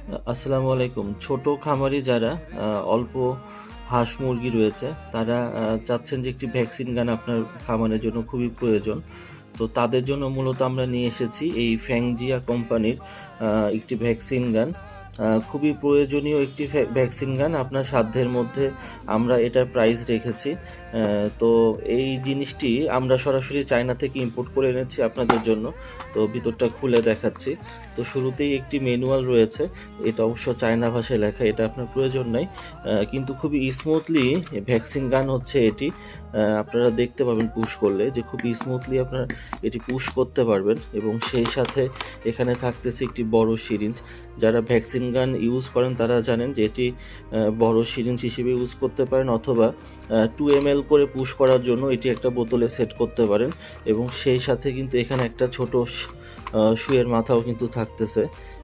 আসসালামু আলাইকুম। ছোট খামারি যারা অল্প হাঁস মুরগি রয়েছে তারা চাচ্ছেন যে একটি ভ্যাকসিন গান আপনার খামারের জন্য খুবই প্রয়োজন। তো তাদের জন্য মূলত আমরা নিয়ে এসেছি এই ফ্যাংজিয়া কোম্পানির একটি ভ্যাকসিন গান। খুবই প্রয়োজনীয় একটি ভ্যাকসিন গান, আপনার সাধ্যের মধ্যে আমরা এটার প্রাইস রেখেছি। তো এই জিনিসটি আমরা সরাসরি চায়না থেকে ইম্পোর্ট করে এনেছি আপনাদের জন্য। তো ভিতরটা খুলে দেখাচ্ছি। তো শুরুতেই একটি ম্যানুয়াল রয়েছে, এটা অবশ্য চায়না ভাষায় লেখা, এটা আপনার প্রয়োজন নাই। কিন্তু খুবই স্মুথলি ভ্যাকসিন গান হচ্ছে এটি। আপনারা দেখতে পাবেন পুশ করলে যে খুবই স্মুথলি আপনারা এটি পুশ করতে পারবেন, এবং সেই সাথে এখানে থাকতেছে একটি বড় সিরিঞ্জ। যারা ভ্যাকসিন গান ইউজ করেন তারা জানেন যে এটি বড় সিরিঞ্জ হিসেবে ইউজ করতে পারেন, অথবা 2 ml করে পুশ করার জন্য এটি একটা বোতলে সেট করতে পারেন। এবং সেই সাথে কিন্তু এখানে একটা ছোট সুইয়ের মাথাও কিন্তু থাকতেছে।